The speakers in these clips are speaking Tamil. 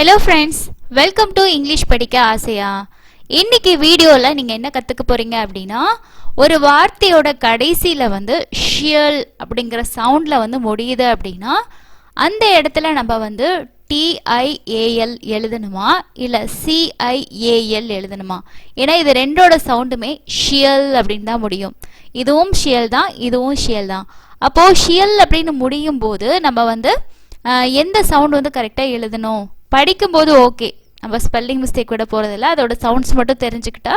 Hello friends, welcome to English படிக்க ஆசையா. இன்னைக்கு வீடியோல நீங்க என்ன கத்துக்க போறீங்க அப்படின்னா, ஒரு வார்த்தையோட கடைசியில வந்து ஷியல் அப்படிங்கிற சவுண்ட்ல வந்து முடியுது அப்படின்னா, அந்த இடத்துல நம்ம வந்து TIAL எழுதணுமா இல்ல CIAL எழுதணுமா? ஏன்னா இது ரெண்டோட சவுண்டுமே ஷியல் அப்படின்னு தான் முடியும். இதுவும் ஷியல் தான், இதுவும் ஷியல் தான். அப்போ ஷியல் அப்படின்னு முடியும் போது நம்ம வந்து எந்த சவுண்ட் வந்து கரெக்டாக எழுதணும்? படிக்கும்போது ஓகே, நம்ம ஸ்பெல்லிங் மிஸ்டேக் விட போகிறதில்ல, அதோட சவுண்ட்ஸ் மட்டும் தெரிஞ்சுக்கிட்டா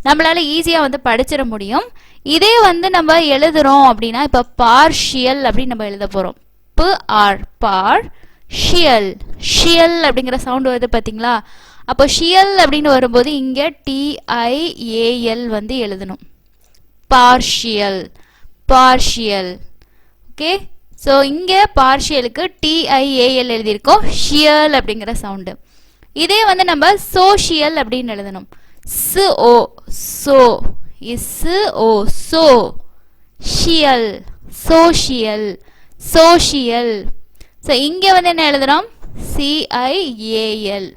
நம்மளால் ஈஸியாக வந்து படிச்சிட முடியும். இதே வந்து நம்ம எழுதுகிறோம் அப்படின்னா, இப்போ பார்ஷியல் அப்படின்னு நம்ம எழுத போகிறோம். பார் ஷியல், ஷியல் அப்படிங்கிற சவுண்ட் வருது பார்த்தீங்களா? அப்போ ஷியல் அப்படின்னு வரும்போது இங்கே TIAL வந்து எழுதணும். Partial, partial. ஓகே, ஸோ இங்கே பார்ஷியலுக்கு TIAL எழுதியிருக்கோம், ஷியல் அப்படிங்கிற சவுண்டு. இதே வந்து நம்ம சோஷியல் அப்படின்னு எழுதணும். SO, so, SO, so, shall, social, social. So இங்கே வந்து என்ன எழுதுறோம்? CIAL.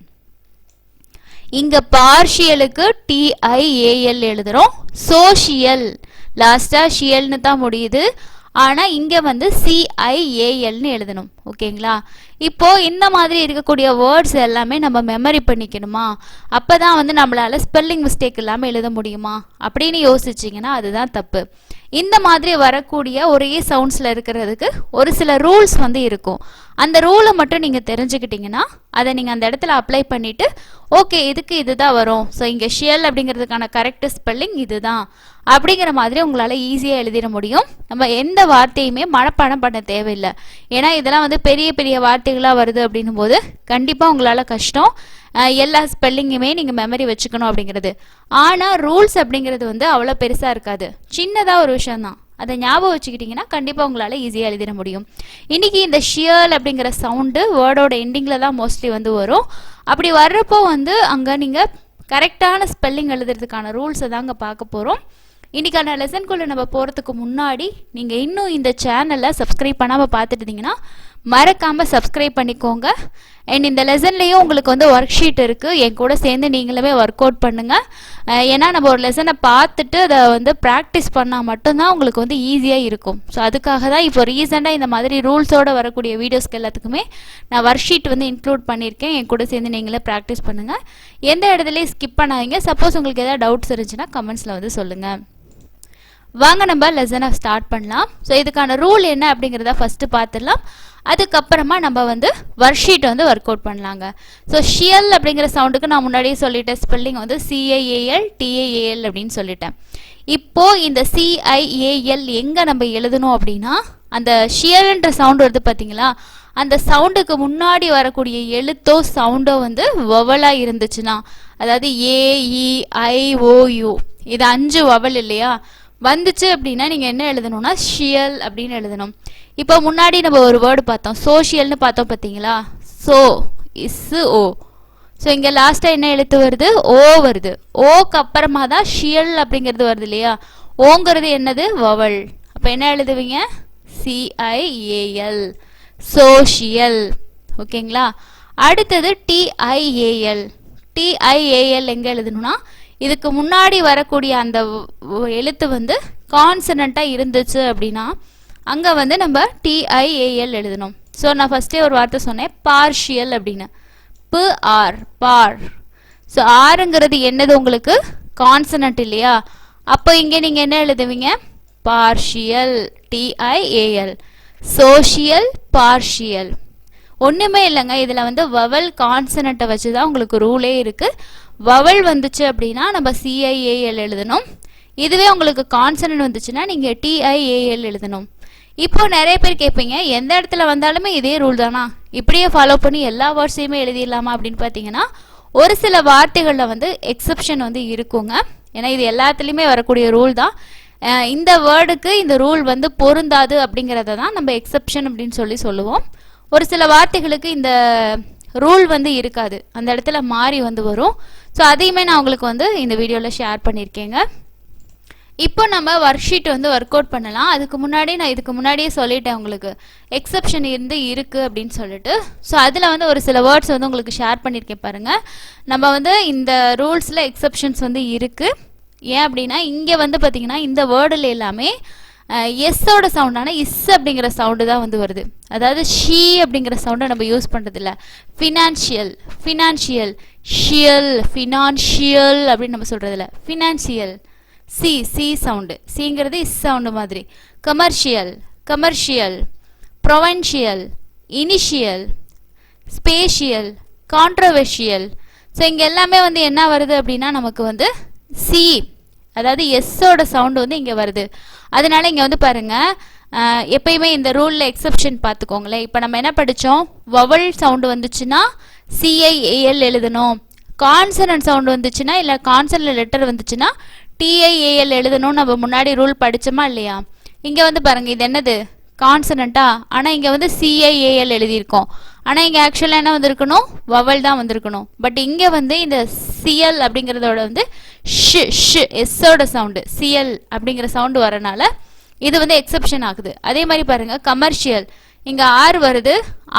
இங்கே பார்ஷியலுக்கு TIAL எழுதுறோம். சோஷியல் லாஸ்ட்டாக ஷியல்னு தான் முடியுது, ஆனால் இங்கே வந்து CIALனு எழுதணும். ஓகேங்களா? இப்போது இந்த மாதிரி இருக்கக்கூடிய வேர்ட்ஸ் எல்லாமே நம்ம மெமரி பண்ணிக்கணுமா? அப்போ தான் வந்து நம்மளால் ஸ்பெல்லிங் மிஸ்டேக் இல்லாமல் எழுத முடியுமா அப்படின்னு யோசிச்சிங்கன்னா அதுதான் தப்பு. இந்த மாதிரி வரக்கூடிய ஒரே சவுண்ட்ஸில் இருக்கிறதுக்கு ஒரு சில ரூல்ஸ் வந்து இருக்கும். அந்த ரூலை மட்டும் நீங்கள் தெரிஞ்சுக்கிட்டீங்கன்னா அதை நீங்கள் அந்த இடத்துல அப்ளை பண்ணிவிட்டு ஓகே இதுக்கு இதுதான் வரும், ஸோ இங்கே ஷியல் அப்படிங்கிறதுக்கான கரெக்ட் ஸ்பெல்லிங் இதுதான் அப்படிங்கிற மாதிரி உங்களால் ஈஸியாக எழுதிட முடியும். நம்ம எந்த வார்த்தையுமே மனப்பாடம் பண்ண தேவையில்லை. ஏன்னா இதெல்லாம் வந்து பெரிய பெரிய வார்த்தைகளாக வருது அப்படின்னும் போது கண்டிப்பாக உங்களால் கஷ்டம். எல்லா ஸ்பெல்லிங்குமே நீங்கள் மெமரி வச்சுக்கணும் அப்படிங்கிறது. ஆனால் ரூல்ஸ் அப்படிங்கிறது வந்து அவ்வளோ பெருசாக இருக்காது, சின்னதாக ஒரு விஷயம்தான். அதை ஞாபகம் வச்சுக்கிட்டிங்கன்னா கண்டிப்பாக உங்களால் ஈஸியாக எழுதிட முடியும். இன்றைக்கி இந்த ஷியல் அப்படிங்கிற சவுண்டு வேர்டோட எண்டிங்கில் தான் மோஸ்ட்லி வந்து வரும். அப்படி வர்றப்போ வந்து அங்கே நீங்கள் கரெக்டான ஸ்பெல்லிங் எழுதுறதுக்கான ரூல்ஸை தாங்க பார்க்க போகிறோம். இன்றைக்கான லெசன்குள்ளே நம்ம போகிறதுக்கு முன்னாடி நீங்கள் இன்னும் இந்த சேனலை சப்ஸ்கிரைப் பண்ணாமல் பார்த்துட்டு இருந்தீங்கன்னா மறக்காமல் சப்ஸ்கிரைப் பண்ணிக்கோங்க. அண்ட் இந்த லெசன்லேயும் உங்களுக்கு வந்து ஒர்க் ஷீட் இருக்குது, என் கூட சேர்ந்து நீங்களுமே ஒர்க் அவுட் பண்ணுங்கள். ஏன்னா நம்ம ஒரு லெசனை பார்த்துட்டு அதை வந்து ப்ராக்டிஸ் பண்ணால் மட்டும்தான் உங்களுக்கு வந்து ஈஸியாக இருக்கும். ஸோ அதுக்காக தான் இப்போ ரீசெண்டாக இந்த மாதிரி ரூல்ஸோடு வரக்கூடிய வீடியோஸ்க்கு எல்லாத்துக்குமே நான் ஒர்க் ஷீட் வந்து இன்க்ளூட் பண்ணியிருக்கேன். என் கூட சேர்ந்து நீங்களே ப்ராக்டிஸ் பண்ணுங்கள், எந்த இடத்துலையும் ஸ்கிப் பண்ணாதீங்க. சப்போஸ் உங்களுக்கு எதாவது டவுட்ஸ் இருந்துச்சுன்னா கமெண்ட்ஸில் வந்து சொல்லுங்கள். வாங்க நம்ம லெசனை ஸ்டார்ட் பண்ணலாம். ஸோ இதுக்கான ரூல் என்ன அப்படிங்கிறத ஃபஸ்ட்டு பார்த்துடலாம், அதுக்கப்புறமா நம்ம வந்து ஒர்க் ஷீட் வந்து ஒர்க் அவுட் பண்ணலாங்க. ஸோ ஷியல் அப்படிங்கிற சவுண்டுக்கு நான் முன்னாடியே சொல்லிட்டேன், ஸ்பெல்லிங் வந்து CIAL TIAL அப்படின்னு சொல்லிட்டேன். இப்போது இந்த CIAL எங்கே நம்ம எழுதணும் அப்படின்னா, அந்த ஷியல்ன்ற சவுண்டு வருது பார்த்தீங்களா, அந்த சவுண்டுக்கு முன்னாடி வரக்கூடிய எழுத்தோ சவுண்டோ வந்து வவலாக இருந்துச்சுன்னா, அதாவது AEIOU இது 5 வவல் இல்லையா வந்துச்சு அப்படின்னா நீங்கள் என்ன எழுதணும்னா ஷியல் அப்படின்னு எழுதணும். இப்போ முன்னாடி நம்ம ஒரு வேர்டு பார்த்தோம், சோஷியல்னு பார்த்தோம் பார்த்தீங்களா, SO. ஸோ இங்கே லாஸ்ட்டாக என்ன எழுத்து வருது? O வருது. ஓக்கு அப்புறமா தான் ஷியல் அப்படிங்கிறது வருது இல்லையா, ஓங்கிறது என்னது? வவல். அப்போ என்ன எழுதுவீங்க? CIAL, social. ஓகேங்களா? அடுத்தது TIAL. TIAL எங்கே எழுதணும்னா, இதுக்கு முன்னாடி வரக்கூடிய அந்த எழுத்து வந்து கான்சனண்ட்டாக இருந்துச்சு அப்படின்னா அங்கே வந்து நம்ம TIAL எழுதணும். ஸோ நான் ஃபஸ்ட்டே ஒரு வார்த்தை சொன்னேன், பார்ஷியல் அப்படின்னு. பார். ஸோ ஆறுங்கிறது என்னது? உங்களுக்கு கான்சனண்ட் இல்லையா, அப்போ இங்கே நீங்கள் என்ன எழுதுவீங்க? Partial, TIAL. Social, partial. ஒன்றுமே இல்லைங்க, இதில் வந்து வவல் கான்சனண்ட்டை வச்சு தான் உங்களுக்கு ரூலே இருக்குது. வவல் வந்துச்சு அப்படின்னா நம்ம CIAL எழுதணும். இதுவே உங்களுக்கு கான்சனன்ட் வந்துச்சுன்னா நீங்கள் TIAL எழுதணும். இப்போ நிறைய பேர் கேட்பீங்க, எந்த இடத்துல வந்தாலுமே இதே ரூல் தானா, இப்படியே ஃபாலோ பண்ணி எல்லா வேர்ட்ஸையுமே எழுதிடலாமா அப்படின்னு பார்த்தீங்கன்னா, ஒரு சில வார்த்தைகளில் வந்து எக்ஸப்ஷன் வந்து இருக்குங்க. ஏன்னா இது எல்லாத்துலேயுமே வரக்கூடிய ரூல் தான். இந்த வேர்டுக்கு இந்த ரூல் வந்து பொருந்தாது அப்படிங்கிறத தான் நம்ம எக்ஸப்ஷன் அப்படின்னு சொல்லுவோம். ஒரு சில வார்த்தைகளுக்கு இந்த ரூல் வந்து இருக்காது, அந்த இடத்துல மாறி வந்து வரும். ஸோ அதையுமே நான் உங்களுக்கு வந்து இந்த வீடியோவில் ஷேர் பண்ணியிருக்கேங்க. இப்போ நம்ம ஒர்க் ஷீட் வந்து ஒர்க் அவுட் பண்ணலாம். அதுக்கு முன்னாடி நான் இதுக்கு முன்னாடியே சொல்லிட்டேன் உங்களுக்கு எக்ஸப்ஷன் இருக்குது அப்படின்னு சொல்லிட்டு. ஸோ அதில் வந்து ஒரு சில வேர்ட்ஸ் வந்து உங்களுக்கு ஷேர் பண்ணியிருக்கேன் பாருங்கள். நம்ம வந்து இந்த ரூல்ஸில் எக்ஸப்ஷன்ஸ் வந்து இருக்குது. ஏன் அப்படின்னா இங்கே வந்து பார்த்தீங்கன்னா இந்த வேர்டில் எல்லாமே எஸ்ஸோட சவுண்டான இஸ் அப்படிங்கிற சவுண்டு தான் வந்து வருது. அதாவது ஷீ அப்படிங்கிற சவுண்டை நம்ம யூஸ் பண்ணுறதில்ல. ஃபினான்ஷியல், ஃபினான்ஷியல், ஷியல், ஃபினான்ஷியல் அப்படின்னு நம்ம சொல்கிறதில்ல. ஃபினான்ஷியல் சி சி சவுண்டு, சிங்கிறது இஸ் சவுண்டு மாதிரி. Commercial, commercial, provincial, initial, spatial, controversial. So இங்கே எல்லாமே வந்து என்ன வருது அப்படின்னா நமக்கு வந்து சி, அதாவது எஸ்ஸோட சவுண்டு வந்து இங்கே வருது. அதனால இங்கே வந்து பாருங்க, எப்பயுமே இந்த ரூலில் எக்ஸப்ஷன் பார்த்துக்கோங்களேன். இப்போ நம்ம என்ன படித்தோம், வவல் சவுண்டு வந்துச்சுன்னா சிஐஏஎல் எழுதணும். கான்சனன்ட் சவுண்டு வந்துச்சுன்னா இல்லை கான்சனன்ட் லெட்டர் வந்துச்சுன்னா டிஐஏஎல் எழுதணும். நம்ம முன்னாடி ரூல் படித்தோமா இல்லையா? இங்கே வந்து பாருங்கள், இது என்னது கான்சனண்டா, ஆனால் இங்கே வந்து சிஐஏஎல் எழுதியிருக்கோம். ஆனால் இங்கே ஆக்சுவலாக என்ன வந்திருக்கணும், வவல் தான் வந்திருக்கணும். பட் இங்கே வந்து இந்த சிஎல் அப்படிங்கிறதோட வந்து ஷ் ஷ் எஸ்ஸோட சவுண்டு சிஎல் அப்படிங்கிற சவுண்டு வரனால இது வந்து எக்ஸப்ஷன் ஆகுது. அதே மாதிரி பாருங்கள் கமர்ஷியல், இங்கே ஆர் வருது.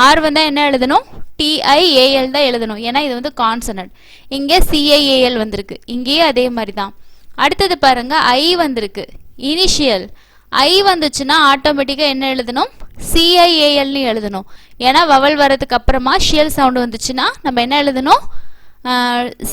ஆர் வந்தால் என்ன எழுதணும், டிஐஏஎல் தான் எழுதணும். ஏன்னா இது வந்து கான்சனன்ட். இங்கே சிஐஏஎல் வந்திருக்கு. இங்கேயே அதே மாதிரி தான். அடுத்தது பாருங்க ஐ வந்திருக்கு. இனிஷியல் ஐ வந்துச்சுன்னா ஆட்டோமேட்டிக்காக என்ன எழுதணும், சிஐஏஎல்னு எழுதணும். ஏன்னா வவல் வரதுக்கு அப்புறமா ஷியல் சவுண்டு வந்துச்சுன்னா நம்ம என்ன எழுதணும்,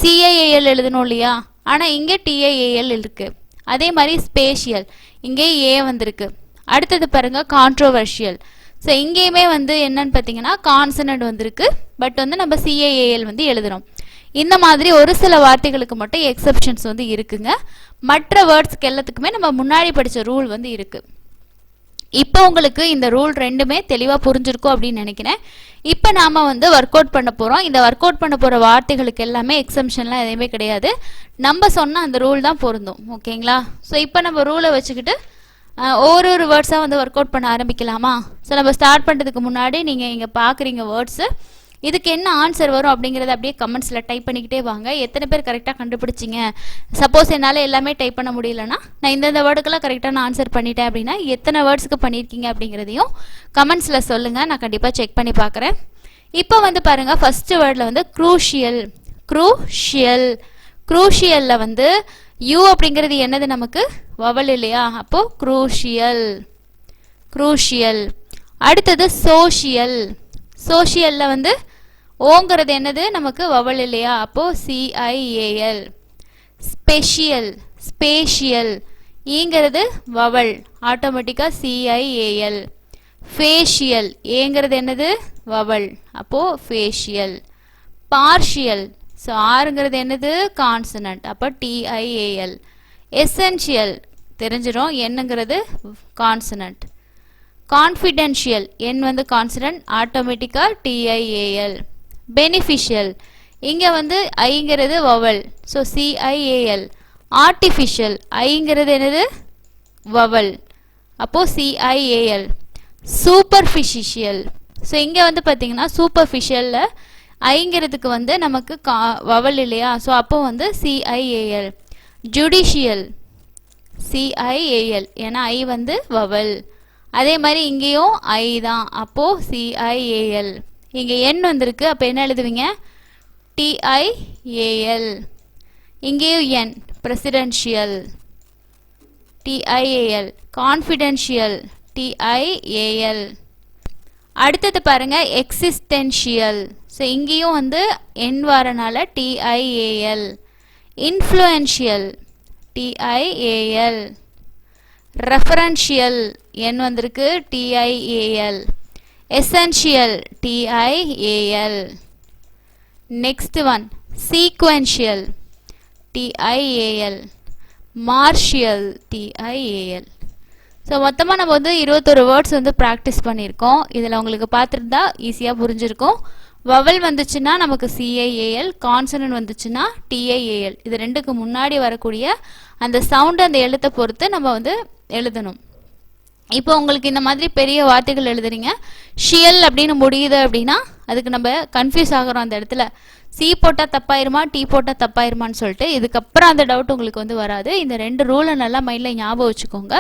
சிஐஏஎல் எழுதணும் இல்லையா? ஆனால் இங்கே டிஐஏஎல் இருக்குது. அதே மாதிரி ஸ்பேஷியல், இங்கே ஏ வந்திருக்கு. அடுத்தது பாருங்க கான்ட்ரோவர்ஷியல். ஸோ இங்கேயுமே வந்து என்னன்னு பார்த்தீங்கன்னா கான்சனன்ட் வந்திருக்கு. பட் வந்து நம்ம சிஐஏஎல் வந்து எழுதுகிறோம். இந்த மாதிரி ஒரு சில வார்த்தைகளுக்கு மட்டும் எக்ஸப்ஷன்ஸ் வந்து இருக்குங்க. மற்ற வேர்ட்ஸ்க்கு எல்லாத்துக்குமே நம்ம முன்னாடி படித்த ரூல் வந்து இருக்குது. இப்போ உங்களுக்கு இந்த ரூல் ரெண்டுமே தெளிவாக புரிஞ்சிருக்கும் அப்படின்னு நினைக்கிறேன். இப்போ நாம் வந்து ஒர்க் அவுட் பண்ண போகிறோம். இந்த ஒர்க் அவுட் பண்ண போகிற வார்த்தைகளுக்கு எல்லாமே எக்ஸம்ஷன்லாம் எதுவுமே கிடையாது. நம்ம சொன்ன அந்த ரூல் தான் பொருந்தும். ஓகேங்களா? ஸோ இப்போ நம்ம ரூலை வச்சுக்கிட்டு ஒரு வேர்ட்ஸாக வந்து ஒர்க் அவுட் பண்ண ஆரம்பிக்கலாமா? ஸோ நம்ம ஸ்டார்ட் பண்ணுறதுக்கு முன்னாடி நீங்கள் இங்கே பார்க்குறீங்க வேர்ட்ஸு, இதுக்கு என்ன ஆன்சர் வரும் அப்படிங்கிறத அப்படியே கமெண்ட்ஸில் டைப் பண்ணிக்கிட்டே வாங்க. எத்தனை பேர் கரெக்டாக கண்டுபிடிச்சிங்க? சப்போஸ் என்னால் எல்லாமே டைப் பண்ண முடியலன்னா நான் இந்தந்த வேர்டுக்கெல்லாம் கரெக்டான ஆன்சர் பண்ணிட்டேன் அப்படின்னா எத்தனை வேர்ட்ஸுக்கு பண்ணியிருக்கீங்க அப்படிங்கிறதையும் கமெண்ட்ஸில் சொல்லுங்கள். நான் கண்டிப்பாக செக் பண்ணி பார்க்குறேன். இப்போ வந்து பாருங்கள், ஃபஸ்ட்டு வேர்டில் வந்து க்ரூஷியல், க்ரூஷியல். க்ரூஷியலில் வந்து யூ அப்படிங்கிறது என்னது, நமக்கு வவல் இல்லையா? அப்போது க்ரூஷியல், க்ரூஷியல். அடுத்தது சோஷியல். சோஷியலில் வந்து ஓங்கிறது என்னது, நமக்கு வவல் இல்லையா? அப்போது சிஐஏஎல். Special, spatial. ஈங்கிறது வவல், ஆட்டோமேட்டிக்காக சிஐஏஎல். ஃபேஷியல், ஏங்கிறது என்னது, வவல், அப்போது ஃபேஷியல். பார்ஷியல், ஸோ ஆறுங்கிறது என்னது, கான்சனன்ட், அப்போ டிஐஏஎல். எசென்ஷியல் தெரிஞ்சிடும், என்னங்கிறது கான்சனன்ட். கான்ஃபிடென்ஷியல், என் வந்து கான்சனன்ட், ஆட்டோமேட்டிக்காக டிஐஏஎல். பெனிஃபிஷியல், இங்கே வந்து ஐங்கிறது வவல், ஸோ சிஐஏஎல். ஆர்டிஃபிஷியல், ஐங்கிறது என்னது, வவல், அப்போது சிஐஏஎல். சூப்பர்ஃபிஷியல், ஸோ இங்கே வந்து பார்த்தீங்கன்னா சூப்பர்ஃபிஷியலில் ஐங்கிறதுக்கு வந்து நமக்கு வவல் இல்லையா? ஸோ அப்போ வந்து சிஐஏஎல். ஜுடிஷியல், சிஐஏஎல், ஏன்னா ஐ வந்து வவல். அதே மாதிரி இங்கேயும் ஐ தான், அப்போது சிஐஏஎல். இங்கே என் வந்திருக்கு, அப்போ என்ன எழுதுவீங்க, டிஐஏஎல். இங்கேயும் என், பிரசிடென்ஷியல், டிஐஏஎல். Confidential, DIAL. அடுத்தது பாருங்க எக்ஸிஸ்டென்ஷியல். ஸோ இங்கேயும் வந்து என் வரனால டிஐஏஎல். Influential, DIAL. ரெஃபரன்ஷியல், என் வந்திருக்கு, DIAL. Essential, DIAL. Next one sequential, DIAL. Martial, DIAL. So மொத்தமாக நம்ம வந்து 21 வேர்ட்ஸ் வந்து ப்ராக்டிஸ் பண்ணியிருக்கோம். இதில் உங்களுக்கு பார்த்துருந்தா ஈஸியாக புரிஞ்சிருக்கும். வவல் வந்துச்சுன்னா நமக்கு சிஐஏஎல், கான்சனன்ட் வந்துச்சுன்னா டிஐஏஎல். இது ரெண்டுக்கு முன்னாடி வரக்கூடிய அந்த சவுண்டு, அந்த எழுத்தை பொறுத்து நம்ம வந்து எழுதணும். இப்போ உங்களுக்கு இந்த மாதிரி பெரிய வார்த்தைகள் எழுதுறீங்க, ஷியல் அப்படின்னு முடியுது அப்படின்னா அதுக்கு நம்ம கன்ஃபியூஸ் ஆகிறோம் அந்த இடத்துல. சி போட்டால் தப்பாயிருமா, டி போட்டால் தப்பாயிருமான்னு சொல்லிட்டு. இதுக்கப்புறம் அந்த டவுட் உங்களுக்கு வந்து வராது. இந்த 2 ரூலை நல்லா மைண்டில் ஞாபகம் வச்சுக்கோங்க.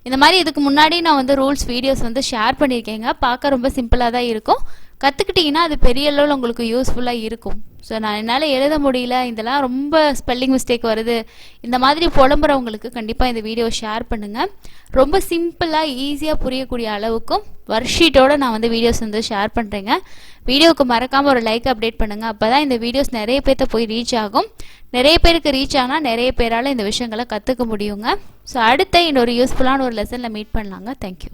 இந்த மாதிரி இதுக்கு முன்னாடி நான் வந்து ரூல்ஸ் வீடியோஸ் வந்து ஷேர் பண்ணியிருக்கேங்க. பார்க்க ரொம்ப சிம்பிளாக தான் இருக்கும். கற்றுக்கிட்டிங்கன்னா அது பெரிய அளவில் உங்களுக்கு யூஸ்ஃபுல்லாக இருக்கும். ஸோ நான் என்னால் எழுத முடியல, இதெல்லாம் ரொம்ப ஸ்பெல்லிங் மிஸ்டேக் வருது, இந்த மாதிரி புலம்புறவங்களுக்கு கண்டிப்பாக இந்த வீடியோ ஷேர் பண்ணுங்கள். ரொம்ப சிம்பிளாக ஈஸியாக புரியக்கூடிய அளவுக்கும் ஒர்க்ஷீட்டோடு நான் வந்து வீடியோஸ் வந்து ஷேர் பண்ணுறேங்க. வீடியோவுக்கு மறக்காமல் ஒரு லைக் அப்டேட் பண்ணுங்கள். அப்போ தான் இந்த வீடியோஸ் நிறைய பேர்த்த போய் ரீச் ஆகும். நிறைய பேருக்கு ரீச் ஆனால் நிறைய பேரால் இந்த விஷயங்களை கற்றுக்க முடியுங்க. ஸோ அடுத்த இன்னொரு யூஸ்ஃபுல்லான ஒரு லெசனில் மீட் பண்ணலாங்க. தேங்க்யூ.